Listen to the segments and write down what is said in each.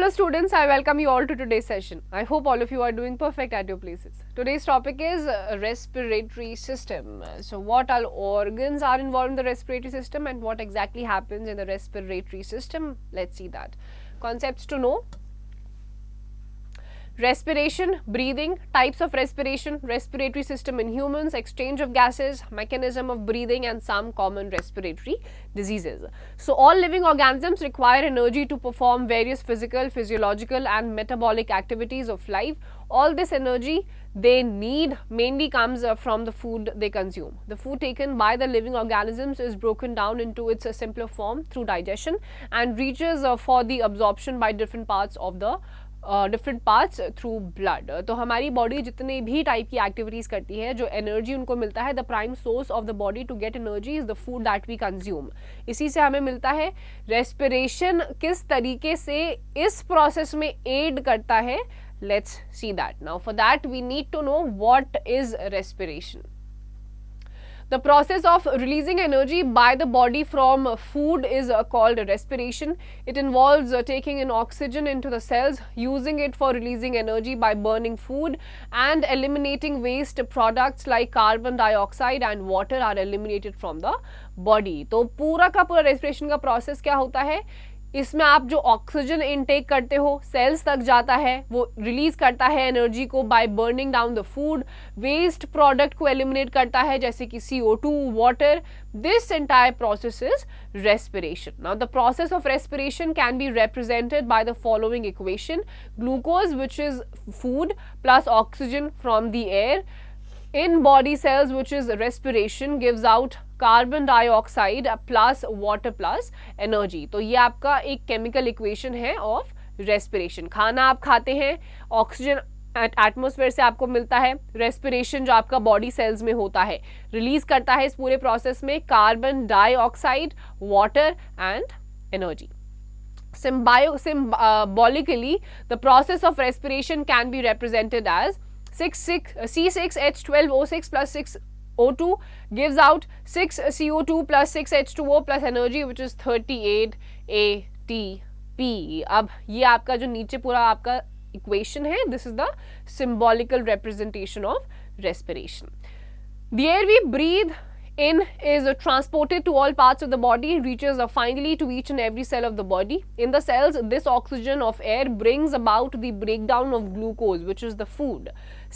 Hello students, I welcome you all to today's session. I hope all of you are doing perfect at your places. Today's topic is respiratory system. So what all organs are involved in the respiratory system and what exactly happens in the respiratory system? Let's see that. Concepts to know. Respiration, breathing, types of respiration, respiratory system in humans, exchange of gases, mechanism of breathing and some common respiratory diseases. So all living organisms require energy to perform various physical, physiological and metabolic activities of life. All this energy they need mainly comes from the food they consume. The food taken by the living organisms is broken down into its simpler form through digestion and reaches for the absorption by different parts of the different parts through blood. तो हमारी body जितने भी type की activities करती है, जो energy उनको मिलता है, the prime source of the body to get energy is the food that we consume. इसी से हमें मिलता है. रेस्पिरेशन किस तरीके से इस प्रोसेस में एड करता है, let's see that. Now for that we need to know what is respiration. The process of releasing energy by the body from food is called respiration. It involves taking in oxygen into the cells, using it for releasing energy by burning food, and eliminating waste products like carbon dioxide and water are eliminated from the body. तो पूरा का पूरा respiration का process क्या होता है? इसमें आप जो ऑक्सीजन इनटेक करते हो सेल्स तक जाता है, वो रिलीज करता है एनर्जी को by burning down the food. Waste product को एलिमिनेट करता है जैसे कि CO2, water. This entire process is respiration. Now the process of respiration can be represented by the following equation. Glucose, which is food, plus oxygen from the air in body cells, which is respiration, gives out carbon dioxide plus water plus energy. तो ये आपका एक chemical equation है of respiration. खाना आप खाते हैं, oxygen atmosphere से आपको मिलता है. रेस्पिरेशन जो आपका बॉडी सेल्स में होता है रिलीज करता है इस पूरे प्रोसेस में carbon dioxide, water and energy. Symbolically, the process of respiration can be represented as C6H12O6 plus 6O2 gives out 6CO2 plus 6H2O plus energy which is 38 ATP. अब ये आपका जो नीचे पूरा आपका इक्वेशन है, this is the symbolical representation of respiration. The air we breathe in is transported to all parts of the body, reaches finally to each and every cell of the body. In the cells, this oxygen of air brings about the breakdown of glucose, which is the food.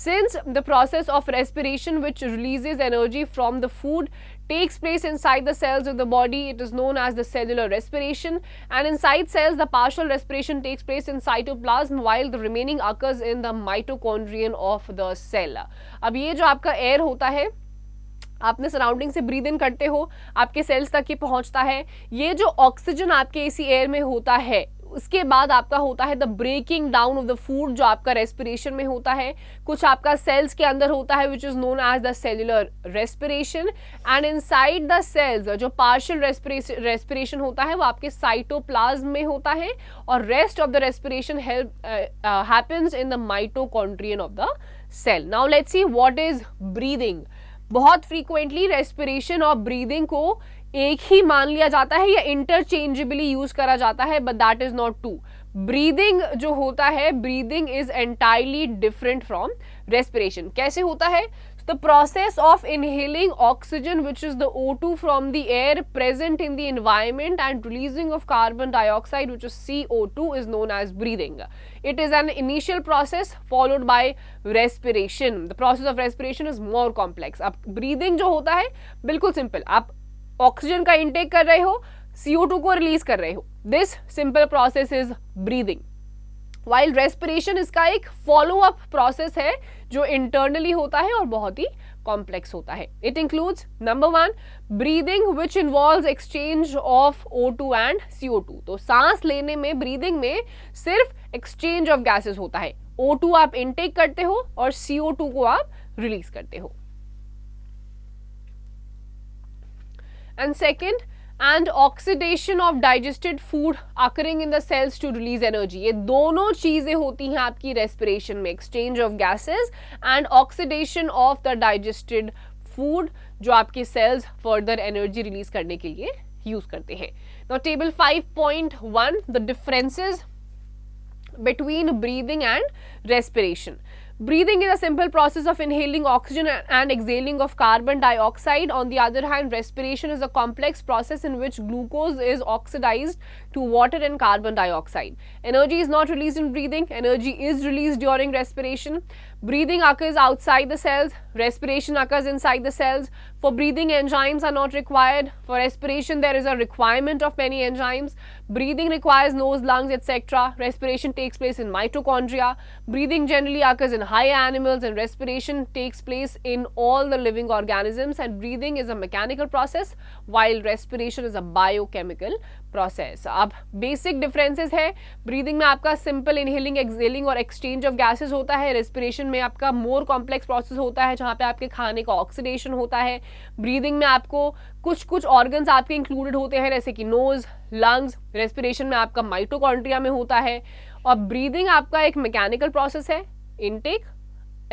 Since the process of respiration, which releases energy from the food, takes place inside the cells of the body, it is known as the cellular respiration. And inside cells, the partial respiration takes place in cytoplasm, while the remaining occurs in the mitochondrion of the cell. अब ये जो आपका air होता है, आपने surrounding से breathe in करते हो, आपके सेल्स तक ये पहुंचता है. ये जो ऑक्सीजन आपके इसी एयर में होता है, उसके बाद आपका होता है the breaking down of the food, जो आपका रेस्पिरेशन में होता है. कुछ आपका सेल्स के अंदर होता है which is known as the cellular respiration. And inside the cells जो पार्शियल रेस्पिरेशन होता है वो आपके साइटोप्लाज्म में होता है, और rest of the respiration happens in the mitochondrion of the cell. Now let's see what is breathing. बहुत फ्रीक्वेंटली रेस्पिरेशन और ब्रीदिंग को एक ही मान लिया जाता है या इंटरचेंजेबली यूज करा जाता है, but that is not true. Breathing जो होता है, breathing is entirely different from respiration. कैसे होता है? The process of inhaling oxygen, which is the O2 from the air present in the environment, and releasing of carbon dioxide, which is CO2, is known as breathing. It is an initial process followed by respiration. The process of respiration is more complex. अब breathing जो होता है बिल्कुल simple. आप oxygen का intake कर रहे हो, CO2 को रिलीज कर रहे हो. This simple process is breathing. While respiration इसका एक फॉलो अप प्रोसेस है जो इंटरनली होता है और बहुत ही कॉम्प्लेक्स होता है. It includes number 1 breathing which involves exchange of O2 and CO2. तो सांस लेने में, ब्रीदिंग में सिर्फ एक्सचेंज ऑफ गैसेस होता है. O2 आप इनटेक करते हो और CO2 को आप रिलीज करते हो. And second, and oxidation of digested food occurring in the cells to release energy. ये दोनों चीजें होती हैं आपकी रेस्पिरेशन में, exchange of gases and oxidation of the digested food, जो आपके सेल्स फर्दर एनर्जी रिलीज करने के लिए यूज करते हैं. Now table 5.1 the differences between breathing and respiration. Breathing is a simple process of inhaling oxygen and exhaling of carbon dioxide. On the other hand, respiration is a complex process in which glucose is oxidized to water and carbon dioxide. Energy is not released in breathing, energy is released during respiration. Breathing occurs outside the cells, respiration occurs inside the cells. For breathing, enzymes are not required. For respiration, there is a requirement of many enzymes. Breathing requires nose, lungs, etc. Respiration takes place in mitochondria. Breathing generally occurs in higher animals, and respiration takes place in all the living organisms. And breathing is a mechanical process while respiration is a biochemical process. अब basic differences है, breathing में आपका simple inhaling, exhaling और exchange of gases होता है. Respiration में आपका more complex process होता है जहाँ पे आपके खाने का ऑक्सीडेशन होता है. ब्रीदिंग में आपको कुछ ऑर्गन्स आपके इंक्लूडेड होते हैं जैसे कि नोज, लंग्स. रेस्पिरेशन में आपका माइटोकॉन्ड्रिया में होता है. और ब्रीदिंग आपका एक मैकेनिकल प्रोसेस है, intake,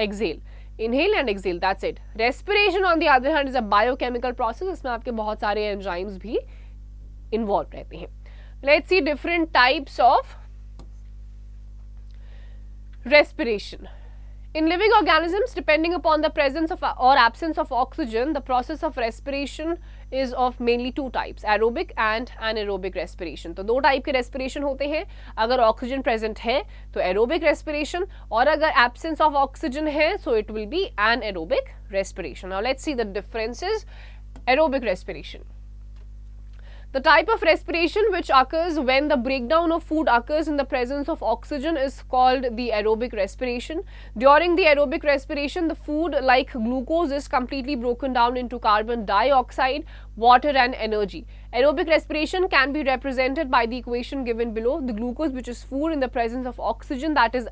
exhale, inhale and exhale, that's it. Respiration on the other hand is a biochemical process, इसमें आपके बहुत सारे एंजाइम्स भी इन्वॉल्व रहते हैं. Let's see different types of respiration. In living organisms, depending upon the presence of or absence of oxygen, the process of respiration is of mainly two types, aerobic and anaerobic respiration. तो दो type के respiration होते हैं. अगर oxygen present है तो aerobic respiration, और अगर absence of oxygen है so it will be anaerobic respiration. Now let's see the differences. Aerobic respiration. The type of respiration which occurs when the breakdown of food occurs in the presence of oxygen is called the aerobic respiration. During the aerobic respiration, the food like glucose is completely broken down into carbon dioxide, water and energy. Aerobic respiration can be represented by the equation given below. The glucose, which is food in the presence of oxygen, that is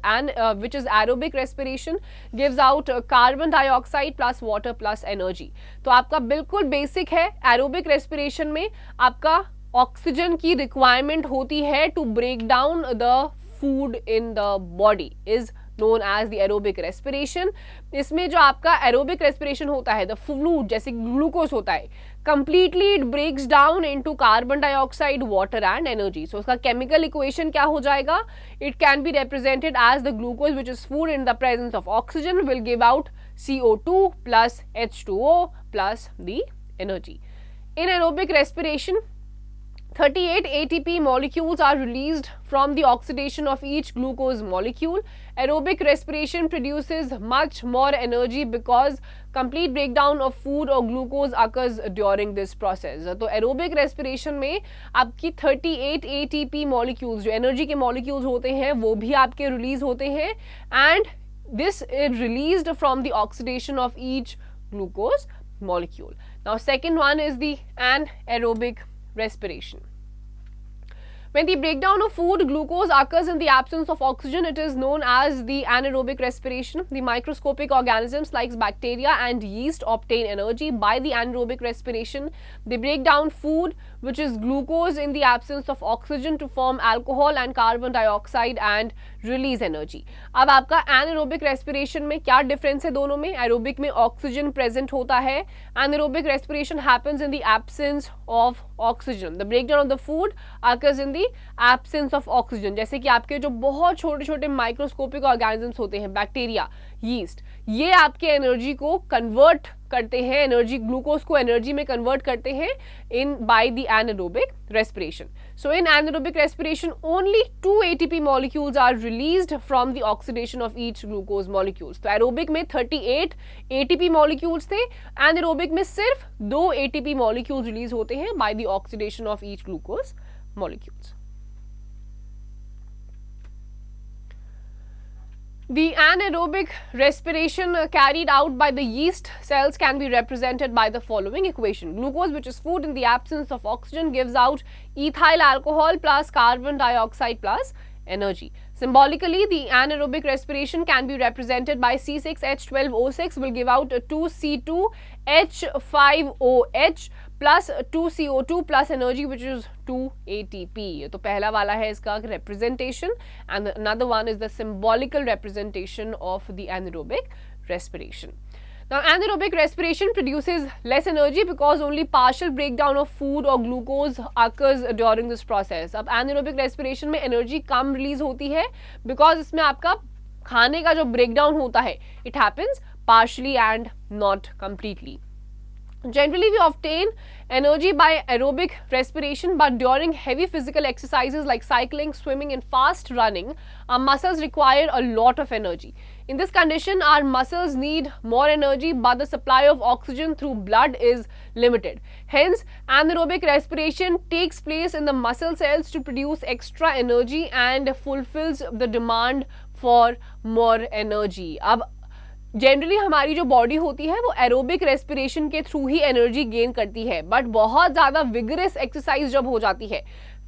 which is aerobic respiration, gives out carbon dioxide plus water plus energy. तो आपका बिल्कुल basic है. Aerobic respiration में आपका oxygen की requirement होती है to break down the food in the body, is known as the aerobic respiration. इसमें जो आपका aerobic respiration होता है, the fluid जैसे ग्लूकोज होता है, completely it breaks down into carbon dioxide, water and energy. So उसका chemical equation क्या हो जाएगा? It can be represented as the glucose which is food in the presence of oxygen will give out CO2 plus H2O plus the energy. In aerobic respiration, 38 ATP molecules are released from the oxidation of each glucose molecule. Aerobic respiration produces much more energy because complete breakdown of food or glucose occurs during this process. तो aerobic respiration में आपकी 38 ATP molecules जो energy के molecules होते हैं वो भी आपके release होते हैं, and this is released from the oxidation of each glucose molecule. Now second one is the anaerobic respiration. When the breakdown of food glucose occurs in the absence of oxygen, it is known as the anaerobic respiration. The microscopic organisms like bacteria and yeast obtain energy by the anaerobic respiration. They break down food which is glucose in the absence of oxygen to form alcohol and carbon dioxide and release energy. अब आपका anaerobic respiration में क्या difference है दोनों में? Aerobic में oxygen present होता है. Anaerobic respiration happens in the absence of oxygen. The breakdown of the food occurs in the absence of oxygen. जैसे कि आपके जो बहुत छोटे छोटे माइक्रोस्कोपिक ऑर्गेनिजम्स होते हैं, बैक्टीरिया, यीस्ट, ये आपके एनर्जी को कन्वर्ट करते हैं, एनर्जी ग्लूकोज को एनर्जी में कन्वर्ट करते हैं in by the anaerobic respiration. So in anaerobic respiration only 2 ATP molecules are released from the oxidation of each glucose molecules. तो एरोबिक में 38 ATP मॉलिक्यूल्स थे, एनारोबिक में सिर्फ 2 ATP मॉलिक्यूल्स रिलीज होते हैं by the oxidation of each glucose molecules. The anaerobic respiration carried out by the yeast cells can be represented by the following equation. Glucose, which is food in the absence of oxygen, gives out ethyl alcohol plus carbon dioxide plus energy. Symbolically, the anaerobic respiration can be represented by C6H12O6 will give out 2C2H5OH plus 2CO2 plus energy which is 2 ATP. तो पहला वाला है इसका representation and another one is the symbolical representation of the anaerobic respiration. Now, anaerobic respiration produces less energy because only partial breakdown of food or glucose occurs during this process. अब anaerobic respiration में energy कम release होती है because इसमें आपका खाने का जो breakdown होता है it happens partially and not completely. Generally, we obtain energy by aerobic respiration, but during heavy physical exercises like cycling, swimming, and fast running, our muscles require a lot of energy. In this condition, our muscles need more energy, but the supply of oxygen through blood is limited. Hence, anaerobic respiration takes place in the muscle cells to produce extra energy and fulfills the demand for more energy. अब generally हमारी जो body होती है वो aerobic respiration के through ही energy gain करती है, but बहुत ज़्यादा विगरस एक्सरसाइज जब हो जाती है,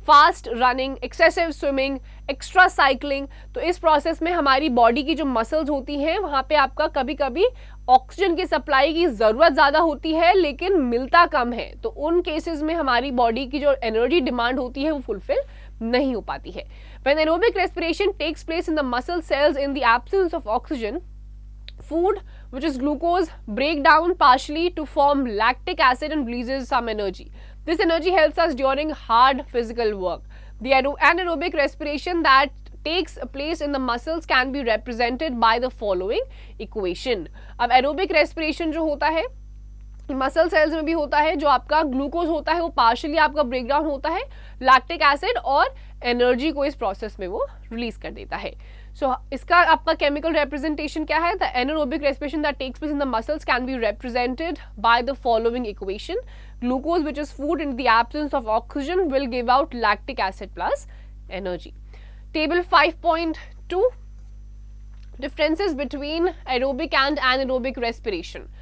fast running, excessive swimming, extra cycling, तो इस प्रोसेस में हमारी बॉडी की जो मसल्स होती हैं वहाँ पे आपका कभी कभी ऑक्सीजन की सप्लाई की ज़रूरत ज़्यादा होती है लेकिन मिलता कम है, तो उन केसेस में हमारी बॉडी की जो एनर्जी डिमांड होती है वो फुलफिल नहीं हो पाती है. When aerobic respiration takes place in the muscle cells in the absence of oxygen, food, which is glucose, break down partially to form lactic acid and releases some energy. This energy helps us during hard physical work. The anaerobic respiration that takes place in the muscles can be represented by the following equation. अब aerobic respiration जो होता है muscle cells में भी होता है, जो आपका ग्लूकोज होता है वो पार्शियली आपका ब्रेकडाउन होता है, लैक्टिक एसिड और एनर्जी को इस प्रोसेस में वो रिलीज कर देता है. सो इसका आपका केमिकल रिप्रेजेंटेशन क्या है? The anaerobic respiration that takes place in the muscles can be represented by the following equation. Glucose which is food in the absence of oxygen will give out lactic acid plus energy. Table 5.2 differences between aerobic and anaerobic respiration.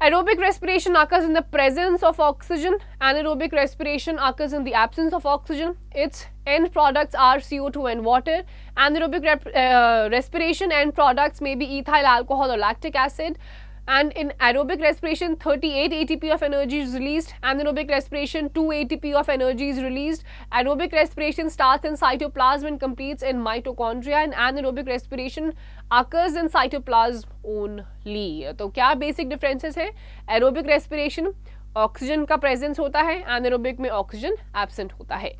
Aerobic respiration occurs in the presence of oxygen. Anaerobic respiration occurs in the absence of oxygen. Its end products are CO2 and water. Anaerobic respiration end products may be ethyl alcohol or lactic acid. And in aerobic respiration, 38 ATP of energy is released. Anaerobic respiration, 2 ATP of energy is released. Aerobic respiration starts in cytoplasm and completes in mitochondria. And anaerobic respiration occurs in cytoplasm only. तो क्या basic differences है? Aerobic respiration oxygen का presence होता है, anaerobic में oxygen absent होता है.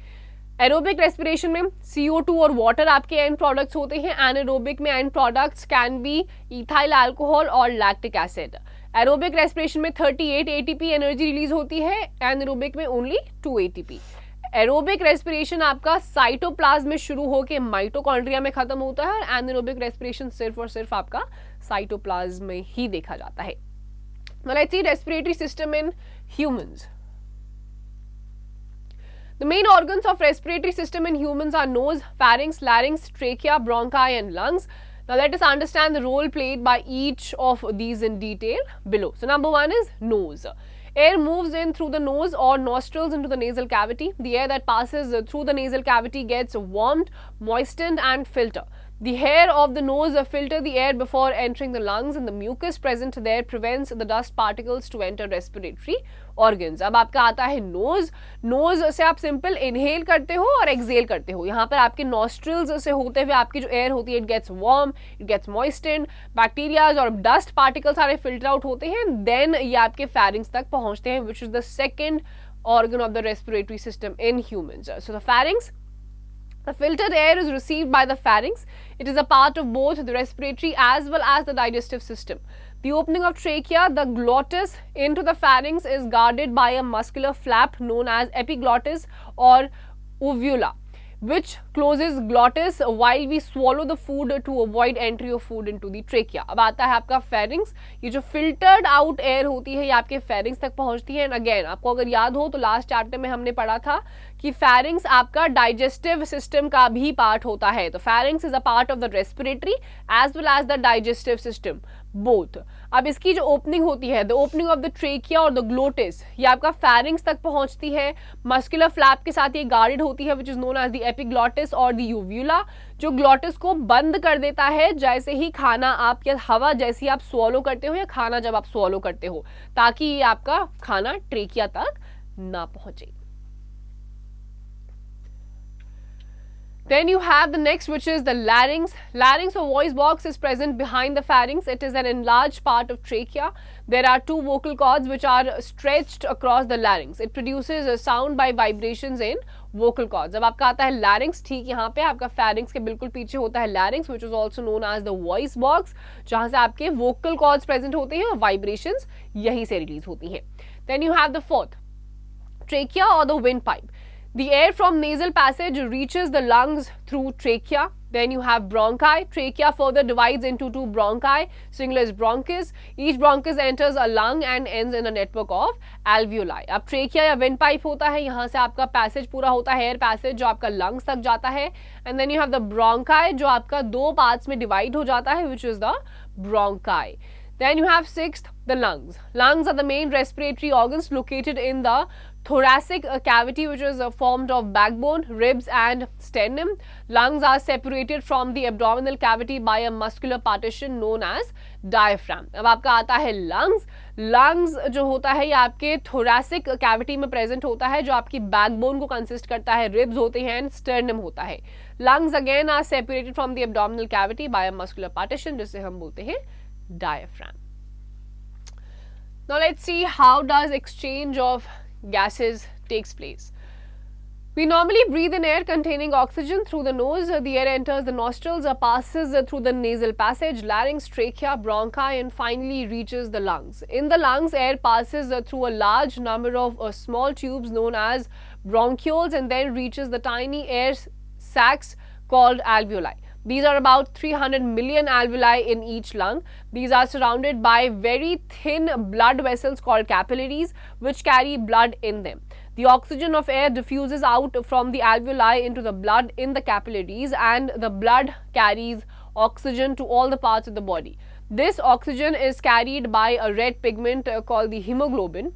Aerobic respiration में CO2 और वाटर आपके एंड प्रोडक्ट्स होते हैं. एनारोबिक में and products can be ethyl alcohol और लैक्टिक एसिड. एरोबिक रेस्पिरेशन में 38 ATP एनर्जी रिलीज होती है, एनारोबिक में ओनली 2 ATP. एरोबिक रेस्पिरेशन आपका साइटोप्लाज्म में शुरू होकर माइटोकॉन्ड्रिया में खत्म होता है और एनारोबिक रेस्पिरेशन सिर्फ और सिर्फ आपका साइटोप्लाज्म में ही देखा जाता है. Now let's see respiratory system in humans. The main organs of respiratory system in humans are nose, pharynx, larynx, trachea, bronchi and lungs. Now let us understand the role played by each of these in detail below. So number one is nose. Air moves in through the nose or nostrils into the nasal cavity. The air that passes through the nasal cavity gets warmed, moistened and filtered. The hair of the nose filter the air before entering the lungs and the mucus present there prevents the dust particles to enter respiratory organs. अब आपका आता है knows. Knows से आप simple inhale करते हो और exhale करते हो. यहाँ पर आपके नॉस्ट्रिल्स से होते हुए आपकी जो एयर होती है it gets warm, it gets moistened, bacterias और डस्ट पार्टिकल सारे फिल्टर आउट होते हैं, देन ये आपके फेरिंग्स तक पहुँचते हैं, which is the second organ of the respiratory system in humans. So the pharynx, the filtered air is received by the pharynx. It is a part of both the respiratory as well as the digestive system. The opening of trachea, the glottis into the pharynx is guarded by a muscular flap known as epiglottis or uvula, which closes glottis while we swallow the food to avoid entry of food into the trachea. अब आता है आपका pharynx. ये जो filtered out air होती है ये आपके pharynx तक पहुंचती है. And again आपको अगर याद हो तो लास्ट चैप्टर में हमने पढ़ा था कि pharynx आपका digestive system का भी पार्ट होता है. तो pharynx is a part of the respiratory as well as the digestive system both. अब इसकी जो ओपनिंग होती है, the opening of the trachea और द ग्लोटिस, ये आपका फेरिंग्स तक पहुंचती है. मस्कुलर फ्लैप के साथ ये गार्डेड होती है which is known as the epiglottis और द यूव्यूला, जो ग्लोटिस को बंद कर देता है जैसे ही खाना आप या हवा जैसी आप स्वॉलो करते हो या खाना जब आप स्वॉलो करते हो, ताकि ये आपका खाना ट्रेकिया तक ना पहुंचे. Then you have the next, which is the larynx. Larynx or voice box is present behind the pharynx. It is an enlarged part of trachea. There are two vocal cords which are stretched across the larynx. It produces a sound by vibrations in vocal cords. अब आपका आता है larynx, ठीक यहाँ पे आपका pharynx के बिल्कुल पीछे होता है larynx, which is also known as the voice box, जहाँ से आपके vocal cords present होते हैं और vibrations यहीं से release होती हैं. Then you have the fourth, trachea or the windpipe. The air from nasal passage reaches the lungs through trachea. Then you have bronchi. Trachea further divides into two bronchi. Singular is bronchus. Each bronchus enters a lung and ends in a network of alveoli. अब trachea या windpipe होता है, यहाँ से आपका passage पूरा होता है, air passage जो आपका lungs तक जाता है. And then you have the bronchi जो आपका दो parts में divide हो जाता है, which is the bronchi. Then you have sixth, the lungs. Lungs are the main respiratory organs located in the thoracic cavity, which is formed of backbone, ribs and sternum. Lungs are separated from the abdominal cavity by a muscular partition known as diaphragm. अब आपका आता है lungs. Lungs जो होता है ये आपके thoracic cavity में present होता है, जो आपकी backbone को consist करता है, ribs होते हैं and sternum होता है. Lungs again are separated from the abdominal cavity by a muscular partition, जिसे हम बोलते हैं diaphragm. Now let's see how does exchange of gases takes place. We normally breathe in air containing oxygen through the nose. The air enters the nostrils, passes through the nasal passage, larynx, trachea, bronchi, and finally reaches the lungs. In the lungs, air passes through a large number of small tubes known as bronchioles and then reaches the tiny air sacs called alveoli. These are about 300 million alveoli in each lung. These are surrounded by very thin blood vessels called capillaries, which carry blood in them. The oxygen of air diffuses out from the alveoli into the blood in the capillaries, and the blood carries oxygen to all the parts of the body. This oxygen is carried by a red pigment called the hemoglobin,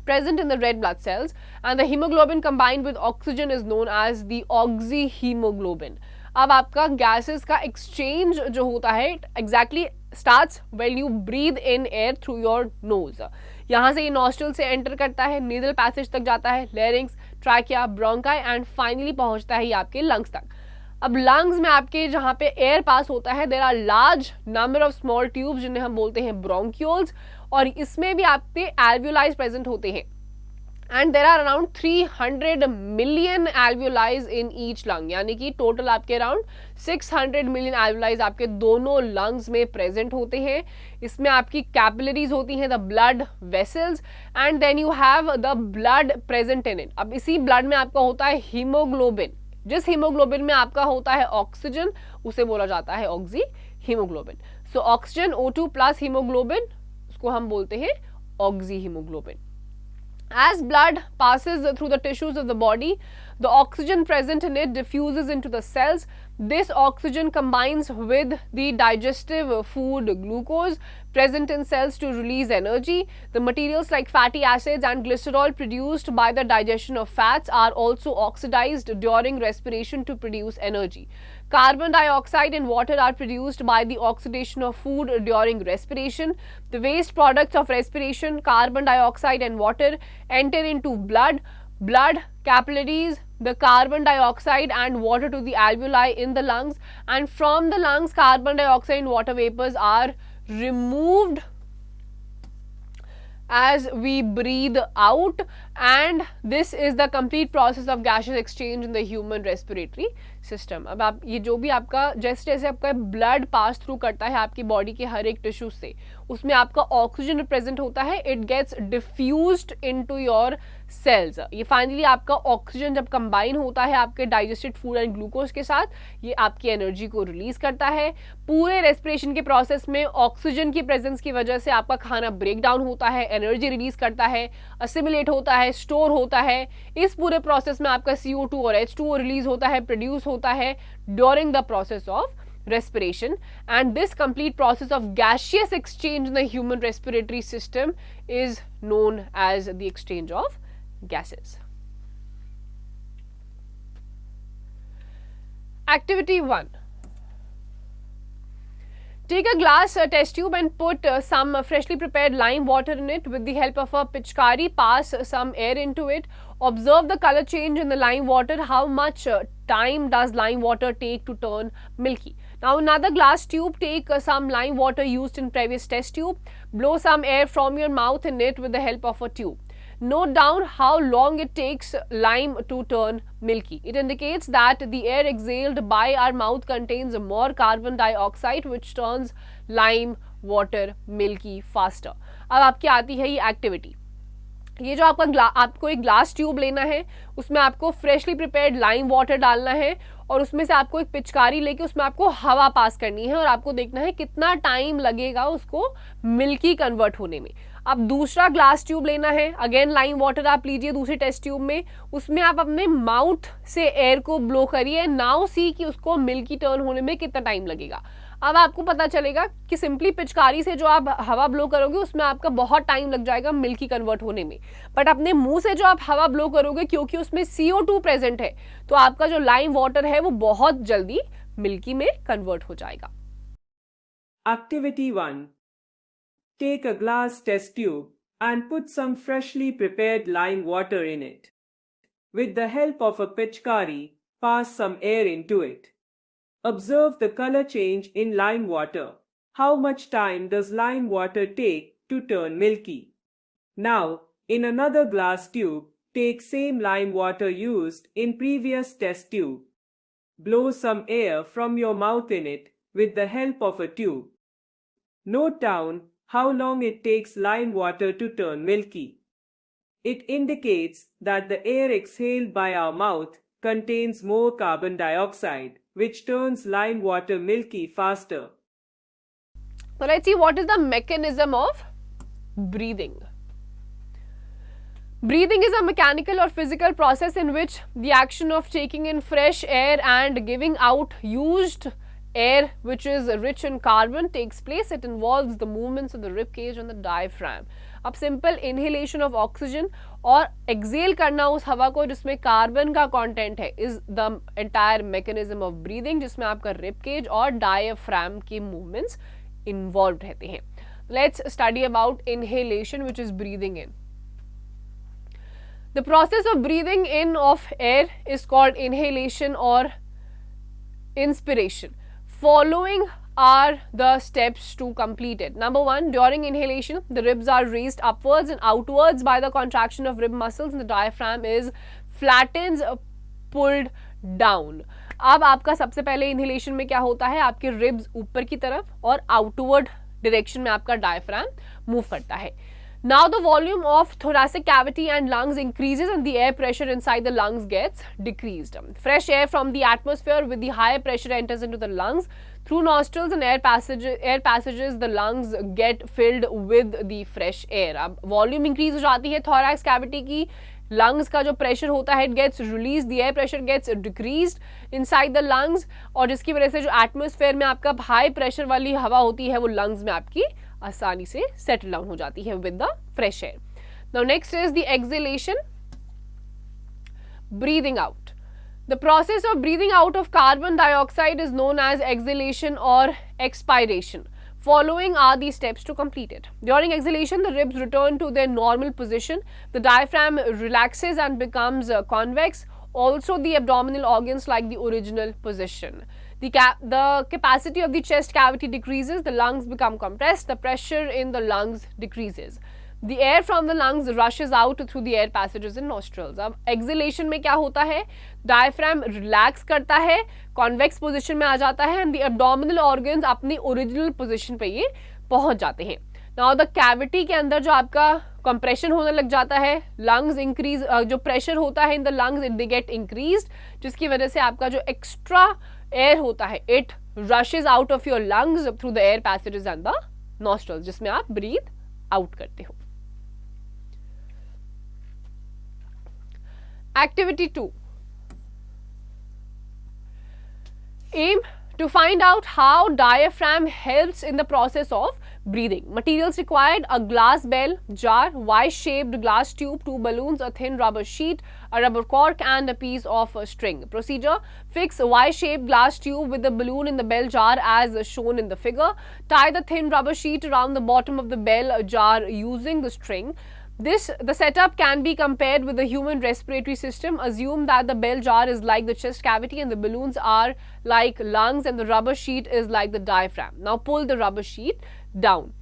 present in the red blood cells, and the hemoglobin combined with oxygen is known as the oxyhemoglobin. अब आपका gases का exchange जो होता है exactly starts when you breathe in air through your nose. यहाँ से ये nostril से enter करता है, nasal passage तक जाता है, larynx, trachea, bronchi and finally पहुँचता है ये आपके lungs तक. अब lungs में आपके जहाँ पे air pass होता है, there are large number of small tubes जिन्हें हम बोलते हैं bronchioles, और इसमें भी आपके alveoli present होते हैं. And there are around 300 million alveoli in each lung, यानी कि total आपके around 600 million alveoli आपके दोनों lungs में present होते हैं. इसमें आपकी capillaries होती हैं, the blood vessels, and then you have the blood present in it. अब इसी blood में आपका होता है hemoglobin. जिस hemoglobin में आपका होता है oxygen, उसे बोला जाता है oxyhemoglobin. So oxygen O2 plus hemoglobin, उसको हम बोलते हैं oxyhemoglobin. As blood passes through the tissues of the body, the oxygen present in it diffuses into the cells. This oxygen combines with the digestive food glucose present in cells to release energy. The materials like fatty acids and glycerol produced by the digestion of fats are also oxidized during respiration to produce energy. Carbon dioxide and water are produced by the oxidation of food during respiration. The waste products of respiration, carbon dioxide and water, enter into blood, capillaries, the carbon dioxide and water to the alveoli in the lungs, and from the lungs carbon dioxide and water vapors are removed as we breathe out, and this is the complete process of gaseous exchange in the human respiratory system. अब आप ये जो भी आपका जैसे जैसे आपका blood pass through करता है आपकी बॉडी के हर एक टिश्यू से, उसमें आपका ऑक्सीजन प्रेजेंट होता है, it gets diffused into your cells. ये फाइनली आपका ऑक्सीजन जब कंबाइन होता है आपके डाइजेस्टेड फूड एंड ग्लूकोज के साथ, ये आपकी एनर्जी को रिलीज करता है. पूरे रेस्पिरेशन के प्रोसेस में ऑक्सीजन की प्रेजेंस की वजह से आपका खाना ब्रेक डाउन होता है, एनर्जी रिलीज करता है, असिमिलेट होता है, स्टोर होता है. इस पूरे प्रोसेस में आपका CO2 और H2O रिलीज होता है, प्रोड्यूस होता है during the process of respiration, and this complete process of gaseous exchange in the human respiratory system is known as the exchange of gases. Activity 1. Take a glass test tube and put some freshly prepared lime water in it. With the help of a pitchkari, pass some air into it. Observe the color change in the lime water. How much time does lime water take to turn milky? Now another glass tube, take some lime water used in previous test tube. Blow some air from your mouth in it with the help of a tube. Note down how long it takes lime to turn milky. It indicates that the air exhaled by our mouth contains more carbon dioxide which turns lime water milky faster. अब आपकी आती है ये activity. ये जो आपको एक glass tube लेना है, उसमें आपको फ्रेशली प्रिपेयर्ड लाइम वाटर डालना है और उसमें से आपको एक पिचकारी लेके उसमें आपको हवा पास करनी है और आपको देखना है कितना टाइम लगेगा उसको मिल्की कन्वर्ट होने में. अब दूसरा ग्लास ट्यूब लेना है, अगेन लाइम वाटर आप लीजिए दूसरी टेस्ट ट्यूब में, उसमें आप अपने माउथ से एयर को ब्लो करिए. नाउ सी कि उसको मिल्की टर्न होने में कितना टाइम लगेगा. अब आपको पता चलेगा कि सिंपली पिचकारी से जो आप हवा ब्लो करोगे उसमें आपका बहुत टाइम लग जाएगा मिल्की कन्वर्ट होने में, बट अपने मुंह से जो आप हवा ब्लो करोगे क्योंकि उसमें CO2 प्रेजेंट है तो आपका जो लाइम वाटर है वो बहुत जल्दी मिल्की में कन्वर्ट हो जाएगा. Activity 1. Take a glass test tube and put some freshly prepared lime water in it. With the help of a pitchkari, pass some air into it. Observe the color change in lime water. How much time does lime water take to turn milky? Now, in another glass tube, take same lime water used in previous test tube. Blow some air from your mouth in it with the help of a tube. Note down how long it takes lime water to turn milky. It indicates that the air exhaled by our mouth contains more carbon dioxide, which turns lime water milky faster. So let's see what is the mechanism of breathing. Breathing is a mechanical or physical process in which the action of taking in fresh air and giving out used air which is rich in carbon takes place. It involves the movements of the rib cage and the diaphragm. अब simple inhalation of oxygen और Excel करना उस हवा को जिसमें carbon का content है is the entire mechanism of breathing, जिसमें आपका रिब केज और डायफ्राम की मूवमेंट्स इन्वॉल्व रहते हैं. Let's study about inhalation which is breathing in. The process of breathing in of air is called inhalation or inspiration. Following are the steps to complete it. Number 1, during inhalation, the ribs are raised upwards and outwards by the contraction of rib muscles and the diaphragm is flattens, pulled down. अब आपका सबसे पहले inhalation में क्या होता है, आपके ribs ऊपर की तरफ और outward direction में आपका diaphragm move करता है. Now the volume of thoracic cavity and lungs increases and the air pressure inside the lungs gets decreased. Fresh air from the atmosphere with the higher pressure enters into the lungs. Through nostrils and air passages the lungs get filled with the fresh air. अब volume increase हो जाती है thorax cavity की, lungs का जो pressure होता है it gets released, the air pressure gets decreased inside the lungs और जिसकी वजह से जो atmosphere में आपका high pressure वाली हवा होती है वो lungs में आपकी आसानी से सेटल डाउन हो जाती है with the fresh air. Now next is the exhalation, breathing out. The process of breathing out of carbon dioxide is known as exhalation और expiration. Following are the steps to complete it. During exhalation, the ribs return to their normal position. The diaphragm relaxes and becomes convex. Also, the abdominal organs like the original position. The capacity of the chest cavity decreases, the lungs become compressed, the pressure in the lungs decreases. The air from the lungs rushes out through the air passages in nostrils. अब exhalation में क्या होता है, diaphragm relax करता है, convex position में आ जाता है and the abdominal organs अपनी original position पे ये पहुंच जाते हैं. Now the cavity के अंदर जो आपका compression होने लग जाता है, lungs increase, जो pressure होता है in the lungs they get increased, जिसकी वजह से आपका जो extra air होता है it rushes out of your lungs through the air passages and the nostrils, जिसमें आप breathe out करते हो. Activity 2. Aim to find out how diaphragm helps in the process of breathing. Materials required: a glass bell jar, Y-shaped glass tube, 2 balloons, a thin rubber sheet, a rubber cork and a piece of string. Procedure: fix a Y-shaped glass tube with the balloon in the bell jar as shown in the figure. Tie the thin rubber sheet around the bottom of the bell jar using the string. The setup can be compared with the human respiratory system. Assume that the bell jar is like the chest cavity and the balloons are like lungs and the rubber sheet is like the diaphragm. Now pull the rubber sheet down.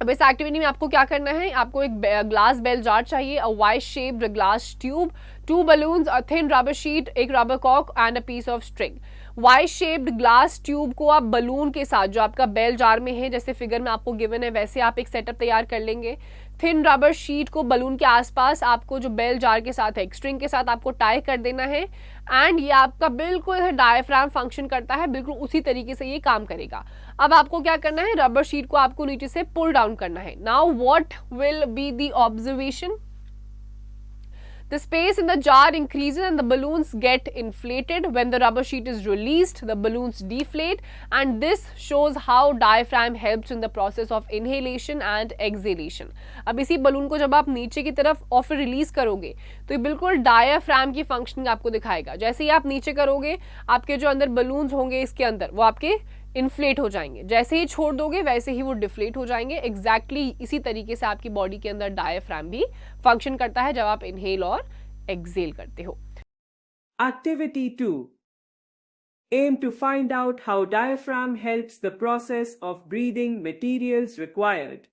अब इस activity में आपको क्या करना है, आपको एक glass bell jar चाहिए, a Y shaped glass tube, 2 balloons, a thin rubber sheet, एक रबर कॉक and a piece of string. Y shaped glass tube को आप बलून के साथ जो आपका बेल जार में है, जैसे फिगर में आपको गिवन है वैसे आप एक सेटअप तैयार कर लेंगे. थिन रबर शीट को बलून के आसपास आपको जो बेल जार के साथ है स्ट्रिंग के साथ आपको टाई कर देना है एंड ये आपका बिल्कुल डायफ्राम फंक्शन करता है, बिल्कुल उसी तरीके से ये काम करेगा. अब आपको क्या करना है, रबर शीट को आपको नीचे से पुल डाउन करना है. Now what will be the observation? The space in the jar increases and the balloons get inflated. When the rubber sheet is released, the balloons deflate, and this shows how diaphragm helps in the process of inhalation and exhalation. अब इसी balloon को जब आप नीचे की तरफ और फिर रिलीज करोगे तो ये बिल्कुल डायफ्राम की फंक्शनिंग आपको दिखाएगा. जैसे ही आप नीचे करोगे आपके जो अंदर बलून्स होंगे इसके अंदर वो आपके इन्फ्लेट हो जाएंगे, जैसे ही छोड़ दोगे वैसे ही वो डिफ्लेट हो जाएंगे. एग्जैक्टली इसी तरीके से आपकी बॉडी के अंदर डायफ्राम भी फंक्शन करता है जब आप इनहेल और एक्सहेल करते हो. Activity 2. Aim to find out how diaphragm helps the process of breathing. Materials required: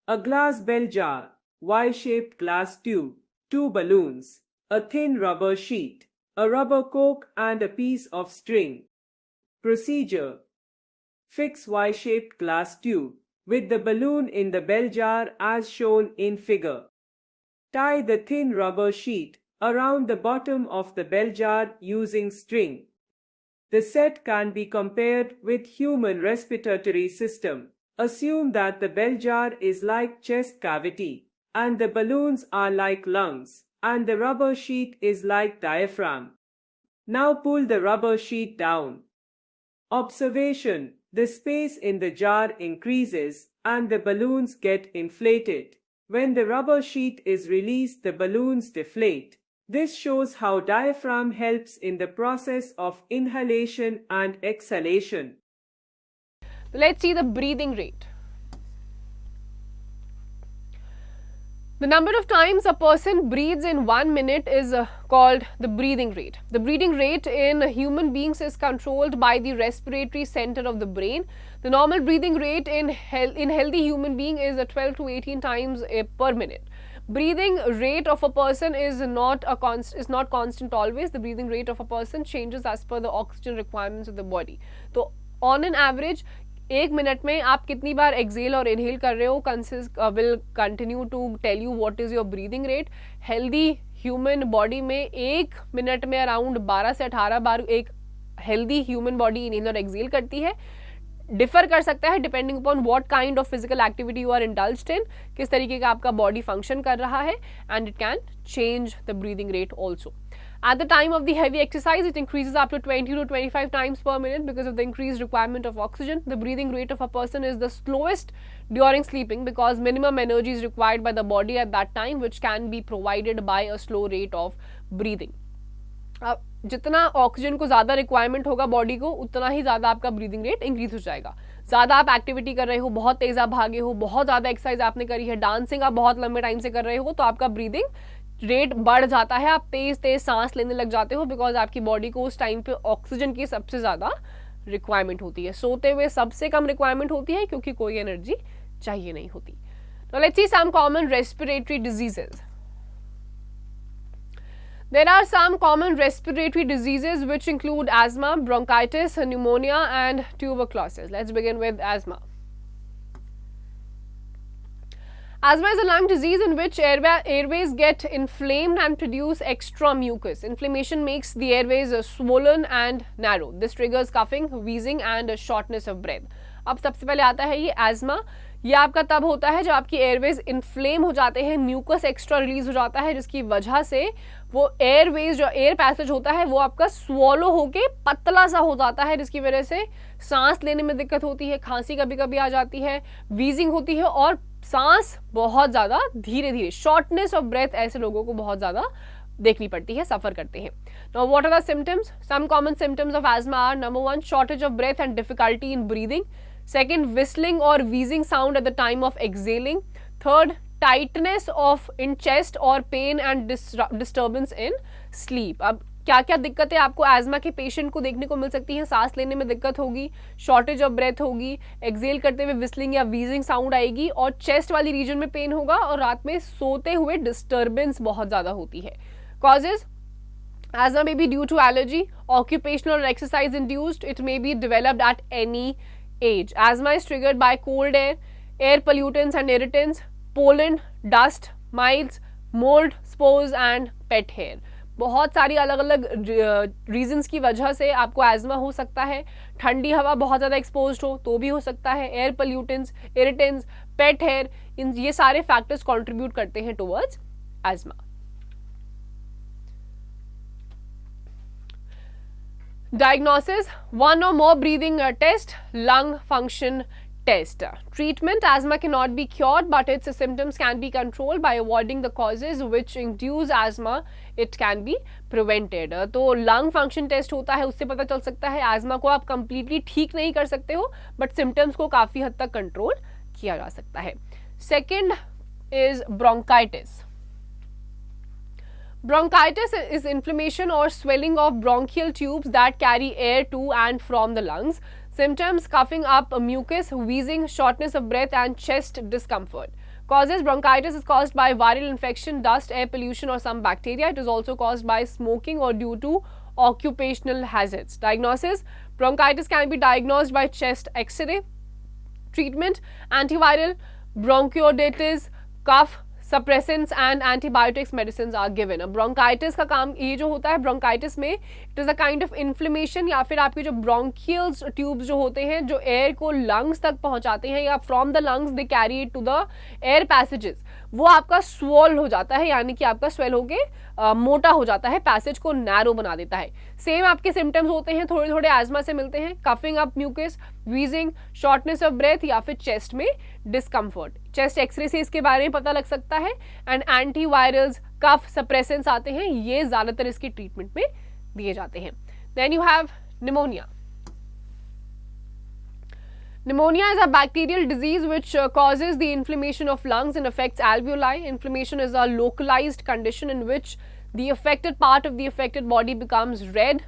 a glass bell jar, Y-shaped glass tube, 2 balloons, a thin rubber sheet, a rubber cork and a piece of string. Procedure: fix Y-shaped glass tube with the balloon in the bell jar as shown in figure. Tie the thin rubber sheet around the bottom of the bell jar using string. The set can be compared with human respiratory system. Assume that the bell jar is like chest cavity and the balloons are like lungs and the rubber sheet is like diaphragm. Now pull the rubber sheet down. Observation: the space in the jar increases and the balloons get inflated. When the rubber sheet is released, the balloons deflate. This shows how diaphragm helps in the process of inhalation and exhalation. Let's see the breathing rate. The number of times a person breathes in 1 minute is called the breathing rate. The breathing rate in human beings is controlled by the respiratory center of the brain. The normal breathing rate in healthy human being is 12 to 18 times per minute. Breathing rate of a person is not constant always. The breathing rate of a person changes as per the oxygen requirements of the body. So on an average 1 minute में आप कितनी बार exhale और inhale कर रहे हो will continue to tell you what is your breathing rate. Healthy human body में 1 minute में around 12 से 18 बार एक हेल्दी ह्यूमन बॉडी इनहेल और एक्सहेल करती है. डिफर कर सकता है depending upon what kind of physical activity you are indulged in, किस तरीके का आपका बॉडी फंक्शन कर रहा है, and it can change the breathing rate also. At the time of the heavy exercise, it increases up to 20 to 25 times per minute because of the increased requirement of oxygen. The breathing rate of a person is the slowest during sleeping because minimum energy is required by the body at that time, which can be provided by a slow rate of breathing. जितना oxygen को ज़्यादा requirement होगा body को उतना ही ज़्यादा आपका breathing rate increase हो जाएगा. ज़्यादा आप एक्टिविटी कर रहे हो, बहुत तेज़ आप भागे हो, बहुत ज़्यादा एक्सरसाइज आपने करी है, डांसिंग आप बहुत लंबे टाइम से कर रहे हो, तो आपका ब्रीदिंग रेट बढ़ जाता है, आप तेज तेज सांस लेने लग जाते हो बिकॉज आपकी बॉडी को उस टाइम पे ऑक्सीजन की सबसे ज़्यादा रिक्वायरमेंट होती है. सोते हुए सबसे कम रिक्वायरमेंट होती है क्योंकि कोई एनर्जी चाहिए नहीं होती. Now let's see some common respiratory diseases. There are some common respiratory diseases which include asthma, bronchitis, pneumonia and tuberculosis. Let's begin with asthma. Asthma is a lung disease in which airways get inflamed and produce extra mucus. Inflammation makes the airways swollen and narrow. This triggers coughing, wheezing and shortness of breath. अब सबसे पहले आता है ये asthma. ये आपका तब होता है जब आपकी एयरवेज इन्फ्लेम हो जाते हैं, म्यूकस एक्स्ट्रा रिलीज हो जाता है, जिसकी वजह से वो एयरवेज जो एयर पैसेज होता है वो आपका स्वॉलो होके पतला सा हो जाता है, जिसकी वजह से सांस लेने में दिक्कत होती है, खांसी कभी कभी आ जाती है, वीजिंग होती है और सांस बहुत ज़्यादा धीरे धीरे, शॉर्टनेस ऑफ ब्रेथ ऐसे लोगों को बहुत ज़्यादा देखनी पड़ती है, सफर करते हैं. Now what are the symptoms? Some common symptoms of asthma are: number 1, shortage of breath and difficulty in breathing. Second, whistling or wheezing sound at the time of exhaling. Third, tightness of in chest or pain and disturbance in sleep. अब क्या क्या दिक्कतें आपको asthma के patient को देखने को मिल सकती हैं? सांस लेने में दिक्कत होगी, शॉर्टेज ऑफ ब्रेथ होगी, एक्सेल करते हुए विस्लिंग या वीजिंग साउंड आएगी और चेस्ट वाली रीजन में पेन होगा और रात में सोते हुए डिस्टर्बेंस बहुत ज़्यादा होती है. Causes: asthma may be due to allergy, occupational or exercise induced. It may be developed at any age. Asthma is triggered by cold air, air pollutants and irritants, pollen, dust, mites, mold, spores and pet hair. बहुत सारी अलग अलग reasons की वजह से आपको asthma हो सकता है. ठंडी हवा बहुत ज़्यादा एक्सपोज हो तो भी हो सकता है. एयर पोल्यूटेंट्स, इरिटेंट्स, पेट हेयर, ये सारे फैक्टर्स कंट्रीब्यूट करते हैं towards asthma. Diagnosis: 1 or more breathing test, lung function test. Treatment: asthma cannot be cured but its symptoms can be controlled by avoiding the causes which induce asthma. It can be prevented. तो lung function test होता है, उससे पता चल सकता है. Asthma को आप completely ठीक नहीं कर सकते हो but symptoms को काफ़ी हद तक control किया जा सकता है. Second is bronchitis. Bronchitis is inflammation or swelling of bronchial tubes that carry air to and from the lungs. Symptoms: coughing up mucus, wheezing, shortness of breath and chest discomfort. Causes: bronchitis is caused by viral infection, dust, air pollution or some bacteria. It is also caused by smoking or due to occupational hazards. Diagnosis: bronchitis can be diagnosed by chest x-ray. Treatment: antiviral, bronchodilators, cough suppressants and antibiotics medicine are given. अब bronchitis का काम ये जो होता है, bronchitis में it is a kind of inflammation या फिर आपके जो ब्रोंकियल्स ट्यूब्स जो होते हैं जो एयर को लंग्स तक पहुंचाते हैं या from the lungs they carry it to the air passages, वो आपका स्वॉल हो जाता है, यानी कि आपका स्वेल होके मोटा हो जाता है, पैसेज को नैरो बना देता है. सेम आपके सिम्टम्स होते हैं, थोड़े थोड़े एज़मा से मिलते हैं. Coughing up mucus, wheezing, shortness of breath या फिर चेस्ट में डिस्कम्फर्ट. चेस्ट एक्सरे से इसके बारे में पता लग सकता है. एंड एंटीवायरल्स, कफ सप्रेसेंट्स आते हैं, ये ज़्यादातर इसकी ट्रीटमेंट में दिए जाते हैं. Then you have pneumonia. Pneumonia is a bacterial disease which causes the inflammation of lungs and affects alveoli. Inflammation is a localized condition in which the affected part of the affected body becomes red,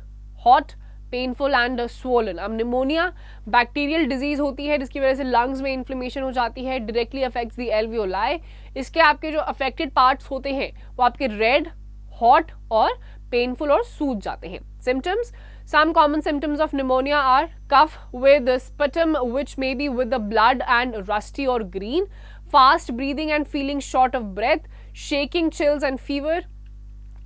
hot, painful and swollen. अब pneumonia bacterial disease होती है जिसकी वजह से lungs में inflammation हो जाती है, directly affects the alveoli. इसके आपके जो affected parts होते हैं वो आपके red, hot और painful और सूज जाते हैं. Symptoms: some common symptoms of pneumonia are cough with sputum which may be with the blood and rusty or green, fast breathing and feeling short of breath, shaking, chills and fever,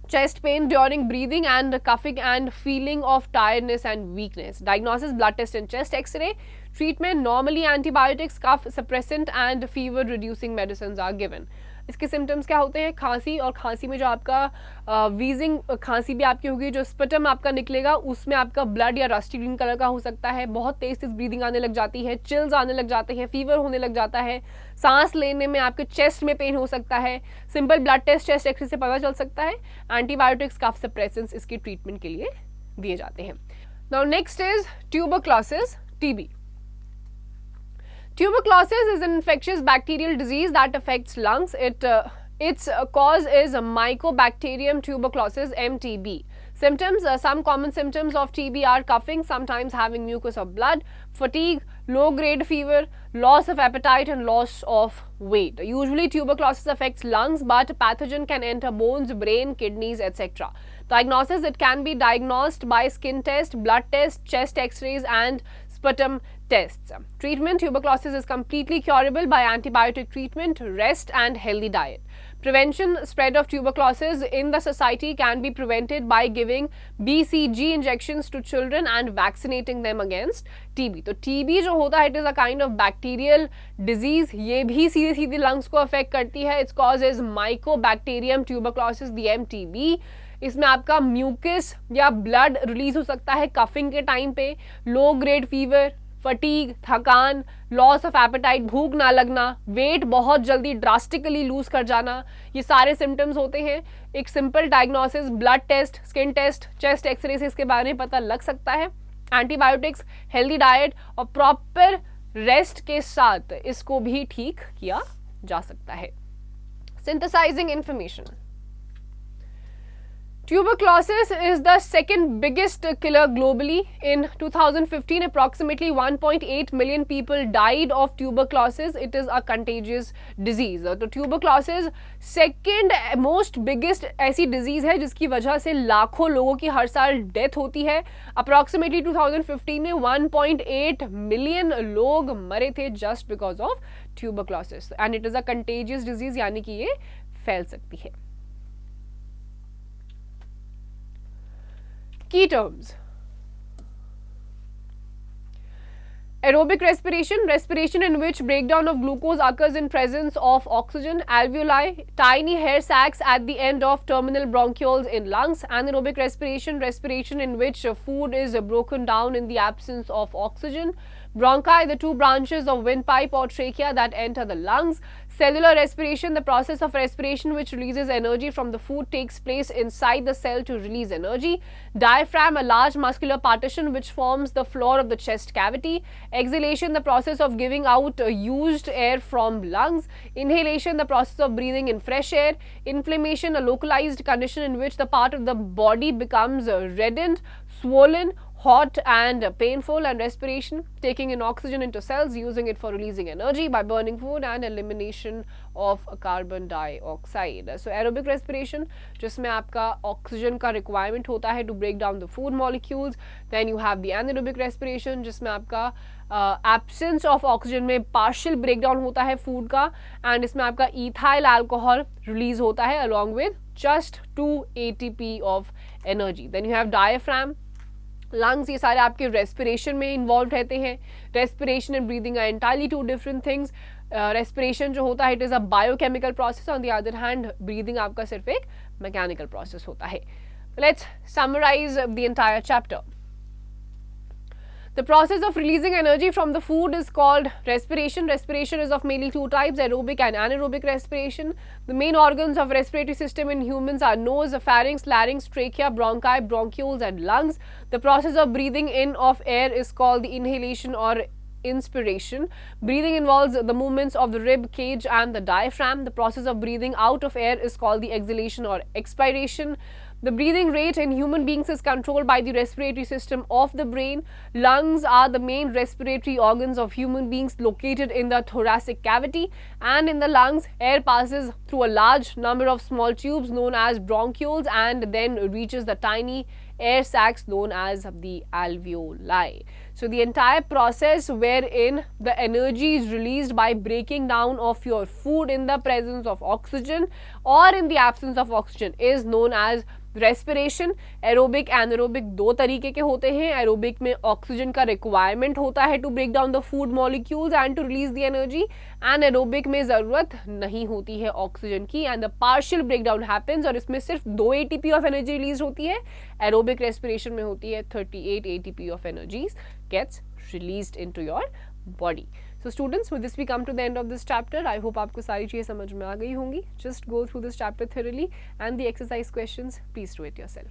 chest pain during breathing and coughing and feeling of tiredness and weakness. Diagnosis: blood test and chest x-ray. Treatment: normally antibiotics, cough suppressant and fever reducing medicines are given. इसके symptoms क्या होते हैं? खांसी, और खांसी में जो आपका वीजिंग खांसी भी आपकी होगी, जो स्पटम आपका निकलेगा उसमें आपका ब्लड या रस्टी ग्रीन कलर का हो सकता है, बहुत तेज ब्रीदिंग आने लग जाती है, चिल्स आने लग जाते हैं, फीवर होने लग जाता है, सांस लेने में आपके चेस्ट में पेन हो सकता है. Simple blood test, chest x-ray से पता चल सकता है. एंटीबायोटिक्स, कफ सप्रेसेंट्स इसकी ट्रीटमेंट के लिए दिए जाते हैं. Now next is tuberculosis, TB. Tuberculosis is an infectious bacterial disease that affects lungs. Its cause is Mycobacterium tuberculosis, MTB. Symptoms: some common symptoms of TB are coughing, sometimes having mucus or blood, fatigue, low-grade fever, loss of appetite and loss of weight. Usually tuberculosis affects lungs, but pathogen can enter bones, brain, kidneys, etc. Diagnosis: it can be diagnosed by skin test, blood test, chest x-rays and sputum tests. Treatment: tuberculosis is completely curable by antibiotic treatment, rest and healthy diet. Prevention spread of tuberculosis in the society can be prevented by giving BCG injections to children and vaccinating them against TB. तो TB जो होता है, it is a kind of bacterial disease. ये भी सीधे सीधे lungs को affect करती है. Its cause is Mycobacterium tuberculosis, the MTB. इसमें आपका म्यूकस या ब्लड रिलीज हो सकता है कफिंग के टाइम पे, लो ग्रेड फीवर, फटीग, थकान, लॉस ऑफ एपेटाइट, भूख ना लगना, वेट बहुत जल्दी ड्रास्टिकली लूज कर जाना, ये सारे सिम्टम्स होते हैं. एक simple diagnosis, blood test, skin test, chest x-ray से इसके बारे में पता लग सकता है. एंटीबायोटिक्स, हेल्दी डाइट और प्रॉपर रेस्ट के साथ इसको भी ठीक किया जा सकता है. Synthesising information. Tuberculosis is the second biggest killer globally. In 2015, approximately 1.8 million people died of tuberculosis. It is a contagious disease. तो tuberculosis second most biggest ऐसी disease है जिसकी वजह से लाखों लोगों की हर साल डेथ होती है. Approximately 2015 में 1.8 million लोग मरे थे just because of tuberculosis. And it is a contagious disease, यानी कि ये फैल सकती है. Key terms. Aerobic respiration, respiration in which breakdown of glucose occurs in presence of oxygen. Alveoli, tiny hair sacs at the end of terminal bronchioles in lungs. Anaerobic respiration, respiration in which food is broken down in the absence of oxygen. Bronchi, the two branches of windpipe or trachea that enter the lungs. Cellular respiration, the process of respiration which releases energy from the food takes place inside the cell to release energy. Diaphragm, a large muscular partition which forms the floor of the chest cavity. Exhalation, the process of giving out used air from lungs. Inhalation, the process of breathing in fresh air. Inflammation, a localized condition in which the part of the body becomes reddened, swollen, hot and painful. And respiration, taking in oxygen into cells, using it for releasing energy by burning food and elimination of carbon dioxide. So aerobic respiration, जिसमें आपका oxygen का requirement होता है to break down the food molecules. Then you have the anaerobic respiration, जिसमें आपका absence of oxygen में partial breakdown होता है food का, and इसमें आपका ethyl alcohol release होता है along with just 2 ATP of energy. Then you have diaphragm, lungs, ये सारे आपके रेस्पिरेशन में इन्वॉल्व रहते हैं. Respiration and breathing are entirely two different things. Respiration जो होता है it is a biochemical process, on the other hand breathing आपका सिर्फ एक मैकेनिकल प्रोसेस होता है. Let's summarise the entire chapter. The process of releasing energy from the food is called respiration. Respiration is of mainly two types, aerobic and anaerobic respiration. The main organs of respiratory system in humans are nose, pharynx, larynx, trachea, bronchi, bronchioles and lungs. The process of breathing in of air is called the inhalation or inspiration. Breathing involves the movements of the rib cage and the diaphragm. The process of breathing out of air is called the exhalation or expiration. The breathing rate in human beings is controlled by the respiratory system of the brain. Lungs are the main respiratory organs of human beings located in the thoracic cavity, and in the lungs, air passes through a large number of small tubes known as bronchioles and then reaches the tiny air sacs known as the alveoli. So the entire process wherein the energy is released by breaking down of your food in the presence of oxygen or in the absence of oxygen is known as respiration. Aerobic anaerobic दो तरीके के होते हैं. Aerobic में oxygen का requirement होता है to break down the food molecules and to release the energy. Anaerobic में ज़रूरत नहीं होती है ऑक्सीजन की and the partial break down happens और इसमें सिर्फ 2 ATP ऑफ एनर्जी रिलीज होती है. एरोबिक रेस्पिरेशन में होती है 38 ATP of energies gets released into your body. So students, with this we come to the end of this chapter. I hope आपको सारी चीज़ें समझ में आ गई होंगी. Just go through this chapter thoroughly and the exercise questions, please do it yourself.